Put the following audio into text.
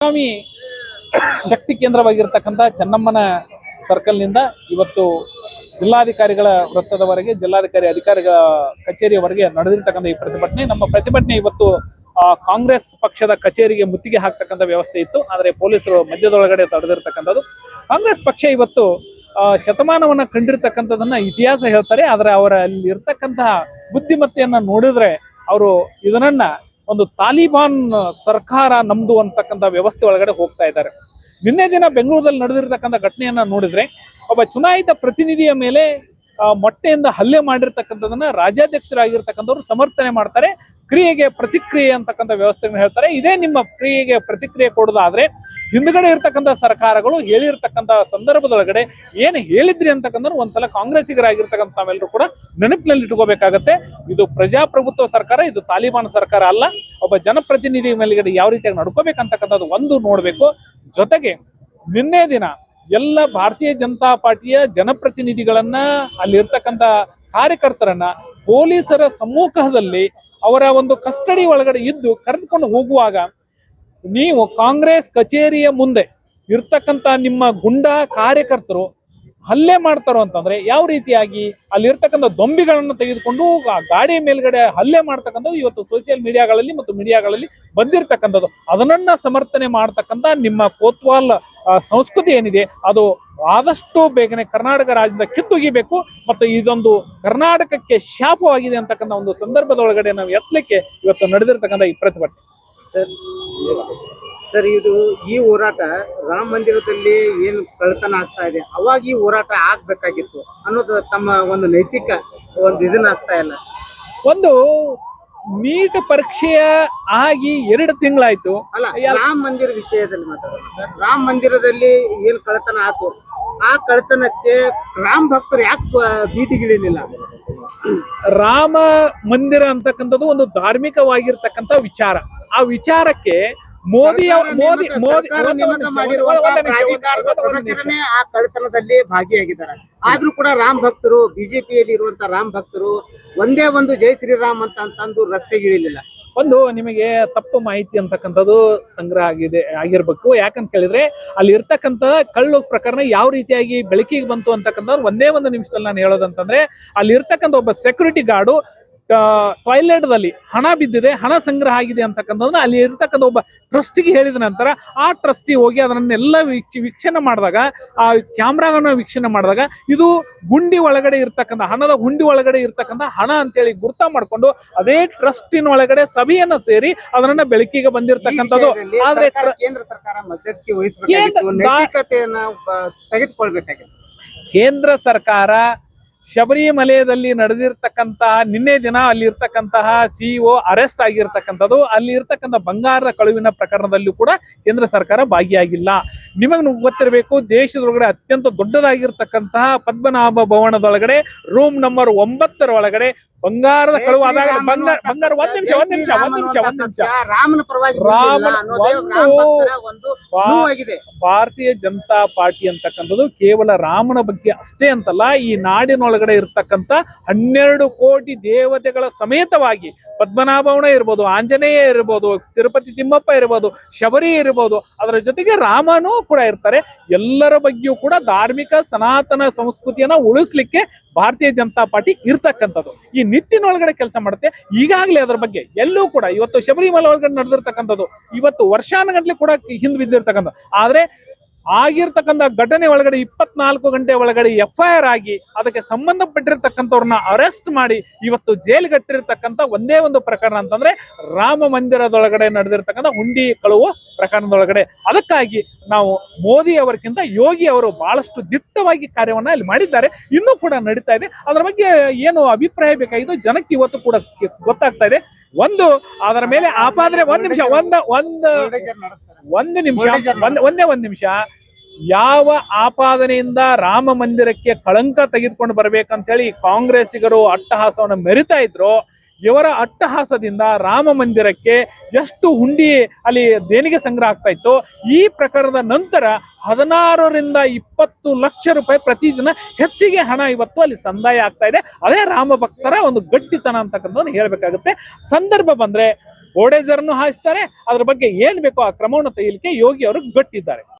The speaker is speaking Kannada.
ಸ್ವಾಮಿ ಶಕ್ತಿ ಕೇಂದ್ರವಾಗಿರ್ತಕ್ಕಂಥ ಚೆನ್ನಮ್ಮನ ಸರ್ಕಲ್ನಿಂದ ಇವತ್ತು ಜಿಲ್ಲಾಧಿಕಾರಿಗಳ ವೃತ್ತದವರೆಗೆ ಜಿಲ್ಲಾಧಿಕಾರಿ ಅಧಿಕಾರಿಗಳ ಕಚೇರಿಯವರೆಗೆ ನಡೆದಿರ್ತಕ್ಕಂಥ ಈ ಪ್ರತಿಭಟನೆ. ನಮ್ಮ ಪ್ರತಿಭಟನೆ ಇವತ್ತು ಕಾಂಗ್ರೆಸ್ ಪಕ್ಷದ ಕಚೇರಿಗೆ ಮುತ್ತಿಗೆ ಹಾಕ್ತಕ್ಕಂಥ ವ್ಯವಸ್ಥೆ ಇತ್ತು. ಆದರೆ ಪೊಲೀಸರು ಮಧ್ಯದೊಳಗಡೆ ತಡೆದಿರ್ತಕ್ಕಂಥದ್ದು. ಕಾಂಗ್ರೆಸ್ ಪಕ್ಷ ಇವತ್ತು ಶತಮಾನವನ್ನ ಕಂಡಿರ್ತಕ್ಕಂಥದನ್ನ ಇತಿಹಾಸ ಹೇಳ್ತಾರೆ. ಆದರೆ ಅವರಲ್ಲಿ ಇರ್ತಕ್ಕಂತಹ ಬುದ್ಧಿಮತ್ತೆಯನ್ನ ನೋಡಿದ್ರೆ ಅವರು ಇದನ್ನ ಒಂದು ತಾಲಿಬಾನ್ ಸರ್ಕಾರ ನಮ್ದು ಅಂತಕ್ಕಂಥ ವ್ಯವಸ್ಥೆ ಒಳಗಡೆ ಹೋಗ್ತಾ ಇದ್ದಾರೆ. ನಿನ್ನೆ ದಿನ ಬೆಂಗಳೂರಲ್ಲಿ ನಡೆದಿರ್ತಕ್ಕಂಥ ಘಟನೆಯನ್ನ ನೋಡಿದ್ರೆ ಒಬ್ಬ ಚುನಾಯಿತ ಪ್ರತಿನಿಧಿಯ ಮೇಲೆ ಮೊಟ್ಟೆಯಿಂದ ಹಲ್ಲೆ ಮಾಡಿರ್ತಕ್ಕಂಥದನ್ನ ರಾಜ್ಯಾಧ್ಯಕ್ಷರಾಗಿರ್ತಕ್ಕಂಥವ್ರು ಸಮರ್ಥನೆ ಮಾಡ್ತಾರೆ. ಕ್ರಿಯೆಗೆ ಪ್ರತಿಕ್ರಿಯೆ ಅಂತಕ್ಕಂಥ ವ್ಯವಸ್ಥೆಯನ್ನು ಹೇಳ್ತಾರೆ. ಇದೇ ನಿಮ್ಮ ಕ್ರಿಯೆಗೆ ಪ್ರತಿಕ್ರಿಯೆ ಕೊಡೋದಾದ್ರೆ ಹಿಂದ್ಗಡೆ ಇರ್ತಕ್ಕಂಥ ಸರ್ಕಾರಗಳು ಹೇಳಿರ್ತಕ್ಕಂಥ ಸಂದರ್ಭದೊಳಗಡೆ ಏನು ಹೇಳಿದ್ರಿ ಅಂತಕ್ಕಂಥ ಒಂದ್ಸಲ ಕಾಂಗ್ರೆಸ್ಸಿಗರಾಗಿರ್ತಕ್ಕಂಥ ತಾವೆಲ್ಲರೂ ಕೂಡ ನೆನಪಿನಲ್ಲಿ ಇಟ್ಕೋಬೇಕಾಗತ್ತೆ. ಇದು ಪ್ರಜಾಪ್ರಭುತ್ವ ಸರ್ಕಾರ, ಇದು ತಾಲಿಬಾನ್ ಸರ್ಕಾರ ಅಲ್ಲ. ಒಬ್ಬ ಜನಪ್ರತಿನಿಧಿ ಮೇಲ್ಗಡೆ ಯಾವ ರೀತಿಯಾಗಿ ನಡ್ಕೋಬೇಕಂತಕ್ಕಂಥದ್ದು ಒಂದು ನೋಡ್ಬೇಕು. ಜೊತೆಗೆ ನಿನ್ನೆ ದಿನ ಎಲ್ಲ ಭಾರತೀಯ ಜನತಾ ಪಾರ್ಟಿಯ ಜನಪ್ರತಿನಿಧಿಗಳನ್ನ ಅಲ್ಲಿರ್ತಕ್ಕಂಥ ಕಾರ್ಯಕರ್ತರನ್ನ ಪೊಲೀಸರ ಸಮ್ಮುಖದಲ್ಲಿ ಅವರ ಒಂದು ಕಸ್ಟಡಿ ಒಳಗಡೆ ಇದ್ದು ಕರೆದುಕೊಂಡು ಹೋಗುವಾಗ ನೀವು ಕಾಂಗ್ರೆಸ್ ಕಚೇರಿಯ ಮುಂದೆ ಇರ್ತಕ್ಕಂಥ ನಿಮ್ಮ ಗುಂಡಾ ಕಾರ್ಯಕರ್ತರು ಹಲ್ಲೆ ಮಾಡ್ತಾರೋ ಅಂತಂದ್ರೆ ಯಾವ ರೀತಿಯಾಗಿ ಅಲ್ಲಿರ್ತಕ್ಕಂಥ ದೊಂಬಿಗಳನ್ನು ತೆಗೆದುಕೊಂಡು ಗಾಡಿಯ ಮೇಲ್ಗಡೆ ಹಲ್ಲೆ ಮಾಡ್ತಕ್ಕಂಥದ್ದು ಇವತ್ತು ಸೋಷಿಯಲ್ ಮೀಡಿಯಾಗಳಲ್ಲಿ ಮತ್ತು ಮೀಡಿಯಾಗಳಲ್ಲಿ ಬಂದಿರತಕ್ಕಂಥದ್ದು. ಅದನ್ನ ಸಮರ್ಥನೆ ಮಾಡ್ತಕ್ಕಂಥ ನಿಮ್ಮ ಕೋತ್ವಾಲ್ ಸಂಸ್ಕೃತಿ ಏನಿದೆ ಅದು ಆದಷ್ಟು ಬೇಗನೆ ಕರ್ನಾಟಕ ರಾಜ್ಯದ ಕಿತ್ತೊಗಿಬೇಕು. ಮತ್ತು ಇದೊಂದು ಕರ್ನಾಟಕಕ್ಕೆ ಶಾಪವಾಗಿದೆ ಅಂತಕ್ಕಂಥ ಒಂದು ಸಂದರ್ಭದೊಳಗಡೆ ನಾವು ಎತ್ತಲಿಕ್ಕೆ ಇವತ್ತು ನಡೆದಿರ್ತಕ್ಕಂಥ ಈ ಪ್ರತಿಭಟನೆ. ಸರ್, ಇದು ಈ ಹೋರಾಟ ರಾಮ ಮಂದಿರದಲ್ಲಿ ಏನು ಕಳ್ತನ ಆಗ್ತಾ ಇದೆ ಅವಾಗ ಈ ಹೋರಾಟ ಆಗ್ಬೇಕಾಗಿತ್ತು ಅನ್ನೋದು ತಮ್ಮ ಒಂದು ನೈತಿಕ ಒಂದು ಇದನ್ನ ಆಗ್ತಾ ಇಲ್ಲ. ಒಂದು ನೀಟ್ ಪರೀಕ್ಷೆಯ ಆಗಿ 2 ತಿಂಗಳಾಯ್ತು. ಅಲ್ಲ, ರಾಮ ಮಂದಿರ ವಿಷಯದಲ್ಲಿ ಮಾತಾಡೋಣ ಸರ್. ರಾಮ ಮಂದಿರದಲ್ಲಿ ಏನ್ ಕಳ್ತನ ಆಯ್ತು, ಆ ಕಳ್ತನಕ್ಕೆ ರಾಮ ಭಕ್ತರು ಯಾಕೆ ಬೀದಿಗಿಳಿಲಿಲ್ಲ? ರಾಮ ಮಂದಿರ ಅಂತಕ್ಕಂಥದ್ದು ಒಂದು ಧಾರ್ಮಿಕವಾಗಿರ್ತಕ್ಕಂಥ ವಿಚಾರ. ಆ ವಿಚಾರಕ್ಕೆ ಮೋದಿ ಆ ಕಳ್ತನದಲ್ಲಿ ಭಾಗಿಯಾಗಿದ್ದಾರೆ. ಆದ್ರೂ ಕೂಡ ರಾಮ್ ಭಕ್ತರು, ಬಿಜೆಪಿಯಲ್ಲಿ ಇರುವಂತ ರಾಮ್ ಭಕ್ತರು ಒಂದೇ ಒಂದು ಜೈ ಶ್ರೀರಾಮ್ ಅಂತಂದು ರಸ್ತೆಗಿಳಿಲಿಲ್ಲ. ಒಂದು ನಿಮಗೆ ತಪ್ಪು ಮಾಹಿತಿ ಅಂತಕ್ಕಂಥದ್ದು ಸಂಗ್ರಹ ಆಗಿರ್ಬೇಕು. ಯಾಕಂತ ಕೇಳಿದ್ರೆ ಅಲ್ಲಿ ಇರ್ತಕ್ಕಂಥ ಕಳ್ಳು ಪ್ರಕರಣ ಯಾವ ರೀತಿಯಾಗಿ ಬೆಳಕಿಗೆ ಬಂತು ಅಂತಕ್ಕಂಥದ್ದು ಒಂದೇ ಒಂದು ನಿಮಿಷದಲ್ಲಿ ನಾನು ಹೇಳೋದಂತಂದ್ರೆ ಅಲ್ಲಿ ಇರ್ತಕ್ಕಂಥ ಒಬ್ಬ ಸೆಕ್ಯೂರಿಟಿ ಗಾರ್ಡು ಟಾಯ್ಲೆಟ್ದಲ್ಲಿ ಹಣ ಬಿದ್ದಿದೆ, ಹಣ ಸಂಗ್ರಹ ಆಗಿದೆ ಅಂತಕ್ಕಂಥದ್ದನ್ನ ಅಲ್ಲಿ ಇರ್ತಕ್ಕಂಥ ಒಬ್ಬ ಟ್ರಸ್ಟಿಗೆ ಹೇಳಿದ ನಂತರ ಆ ಟ್ರಸ್ಟಿ ಹೋಗಿ ಅದನ್ನೆಲ್ಲ ವೀಕ್ಷಣೆ ಮಾಡಿದಾಗ, ಆ ಕ್ಯಾಮ್ರಾಗಳನ್ನ ವೀಕ್ಷಣೆ ಮಾಡಿದಾಗ ಇದು ಗುಂಡಿ ಒಳಗಡೆ ಇರ್ತಕ್ಕಂಥ ಹಣದ ಗುಂಡಿ ಒಳಗಡೆ ಇರ್ತಕ್ಕಂಥ ಹಣ ಅಂತೇಳಿ ಗುರ್ತ ಮಾಡ್ಕೊಂಡು ಅದೇ ಟ್ರಸ್ಟಿನ ಒಳಗಡೆ ಸಭೆಯನ್ನ ಸೇರಿ ಅದನ್ನ ಬೆಳಕಿಗೆ ಬಂದಿರತಕ್ಕಂಥದ್ದು. ಆದ್ರೆ ಕೇಂದ್ರ ಸರ್ಕಾರ ಮಧ್ಯಸ್ಥಿಕೆ ವಹಿಸಬೇಕಾಗಿತ್ತು, ನೈತಿಕತೆಯನ್ನ ತೆಗೆದುಕೊಳ್ಬೇಕಾಗಿತ್ತು. ಕೇಂದ್ರ ಸರ್ಕಾರ ಶಬರಿಮಲೆಯಲ್ಲಿ ನಡೆದಿರ್ತಕ್ಕಂತಹ ನಿನ್ನೆ ದಿನ ಅಲ್ಲಿ ಇರ್ತಕ್ಕಂತಹ ಸಿಇಒ ಅರೆಸ್ಟ್ ಆಗಿರ್ತಕ್ಕಂಥದ್ದು, ಅಲ್ಲಿ ಇರ್ತಕ್ಕಂಥ ಬಂಗಾರದ ಕಳುವಿನ ಪ್ರಕರಣದಲ್ಲೂ ಕೂಡ ಕೇಂದ್ರ ಸರ್ಕಾರ ಭಾಗಿಯಾಗಿಲ್ಲ. ನಿಮಗೆ ಗೊತ್ತಿರಬೇಕು, ದೇಶದೊಳಗಡೆ ಅತ್ಯಂತ ದೊಡ್ಡದಾಗಿರ್ತಕ್ಕಂತಹ ಪದ್ಮನಾಭ ಭವನದೊಳಗಡೆ ರೂಮ್ ನಂಬರ್ 9 ಒಳಗಡೆ ಬಂಗಾರದ ಕಳುವು ಆದಾಗ ಬಂಗಾರ ಒಂದ್ ನಿಮಿಷ ರಾಮನ ಪರವಾಗಿ ಭಾರತೀಯ ಜನತಾ ಪಾರ್ಟಿ ಅಂತಕ್ಕಂಥದ್ದು ಕೇವಲ ರಾಮನ ಬಗ್ಗೆ ಅಷ್ಟೇ ಅಂತಲ್ಲ, ಈ ನಾಡಿನೊಳಗಡೆ ಇರ್ತಕ್ಕಂಥ 12 ಕೋಟಿ ದೇವತೆಗಳ ಸಮೇತವಾಗಿ ಪದ್ಮನಾಭವನ ಇರ್ಬೋದು, ಆಂಜನೇಯ ಇರ್ಬೋದು, ತಿರುಪತಿ ತಿಮ್ಮಪ್ಪ ಇರ್ಬೋದು, ಶಬರಿ ಇರ್ಬೋದು, ಅದರ ಜೊತೆಗೆ ರಾಮನೂ ಕೂಡ ಇರ್ತಾರೆ. ಎಲ್ಲರ ಬಗ್ಗೆಯೂ ಕೂಡ ಧಾರ್ಮಿಕ ಸನಾತನ ಸಂಸ್ಕೃತಿಯನ್ನ ಉಳಿಸ್ಲಿಕ್ಕೆ ಭಾರತೀಯ ಜನತಾ ಪಾರ್ಟಿ ಇರ್ತಕ್ಕಂಥದ್ದು ಈ ನಿಟ್ಟಿನೊಳಗಡೆ ಕೆಲಸ ಮಾಡುತ್ತೆ. ಈಗಾಗಲೇ ಅದರ ಬಗ್ಗೆ ಎಲ್ಲೂ ಕೂಡ ಇವತ್ತು ಶಬರಿಮಲೆ ಒಳಗಡೆ ನಡೆದಿರ್ತಕ್ಕಂಥದ್ದು ಇವತ್ತು ವರ್ಷಾನುಗಟ್ಲೆ ಕೂಡ ಹಿಂದ್ ಬಿದ್ದಿರ್ತಕ್ಕಂಥ, ಆದ್ರೆ ಆಗಿರ್ತಕ್ಕಂಥ ಘಟನೆ ಒಳಗಡೆ 24 ಗಂಟೆ ಒಳಗಡೆ FIR ಆಗಿ ಅದಕ್ಕೆ ಸಂಬಂಧಪಟ್ಟಿರ್ತಕ್ಕಂಥವ್ರನ್ನ ಅರೆಸ್ಟ್ ಮಾಡಿ ಇವತ್ತು ಜೈಲ್ಗಟ್ಟಿರ್ತಕ್ಕಂಥ ಒಂದೇ ಒಂದು ಪ್ರಕರಣ ಅಂತಂದ್ರೆ ರಾಮ ಮಂದಿರದೊಳಗಡೆ ನಡೆದಿರ್ತಕ್ಕಂಥ ಹುಂಡಿ ಕಳುವು ಪ್ರಕರಣದೊಳಗಡೆ. ಅದಕ್ಕಾಗಿ ನಾವು ಮೋದಿ ಅವರಿಗಿಂತ ಯೋಗಿ ಅವರು ಬಹಳಷ್ಟು ದಿಟ್ಟವಾಗಿ ಕಾರ್ಯವನ್ನ ಇಲ್ಲಿ ಮಾಡಿದ್ದಾರೆ, ಇನ್ನೂ ಕೂಡ ನಡೀತಾ ಇದೆ. ಅದರ ಬಗ್ಗೆ ಏನು ಅಭಿಪ್ರಾಯ ಬೇಕಾಗಿದ್ದು ಜನಕ್ಕೆ ಇವತ್ತು ಕೂಡ ಗೊತ್ತಾಗ್ತಾ ಇದೆ. ಒಂದು ಅದರ ಮೇಲೆ ಆಪಾದನೆ ಒಂದೇ ನಿಮಿಷ ಯಾವ ಆಪಾದನೆಯಿಂದ ರಾಮ ಮಂದಿರಕ್ಕೆ ಕಳಂಕ ತೆಗೆದುಕೊಂಡು ಬರ್ಬೇಕಂತ ಹೇಳಿ ಕಾಂಗ್ರೆಸ್ಸಿಗರು ಅಟ್ಟಹಾಸವನ್ನು ಮೆರಿತಾ ಇದ್ರು, ಇವರ ಅಟ್ಟಹಾಸದಿಂದ ರಾಮ ಮಂದಿರಕ್ಕೆ ಎಷ್ಟು ಹುಂಡಿ ಅಲ್ಲಿ ದೇಣಿಗೆ ಸಂಗ್ರಹ ಆಗ್ತಾ ಇತ್ತು. ಈ ಪ್ರಕರಣದ ನಂತರ 16ರಿಂದ 20 ಲಕ್ಷ ರೂಪಾಯಿ ಪ್ರತಿದಿನ ಹೆಚ್ಚಿಗೆ ಹಣ ಇವತ್ತು ಅಲ್ಲಿ ಸಂದಾಯ ಆಗ್ತಾ ಇದೆ. ಅದೇ ರಾಮ ಭಕ್ತರ ಒಂದು ಗಟ್ಟಿತನ ಅಂತಕ್ಕಂಥದ್ದು ಹೇಳ್ಬೇಕಾಗುತ್ತೆ. ಸಂದರ್ಭ ಬಂದ್ರೆ ಓಡೇಜರ್ನು ಹಾಯಿಸ್ತಾರೆ. ಅದ್ರ ಬಗ್ಗೆ ಏನ್ ಬೇಕೋ ಆ ಕ್ರಮವನ್ನು ತೆಗೆಯಲಿಕ್ಕೆ ಯೋಗಿ ಅವರು ಗಟ್ಟಿದ್ದಾರೆ.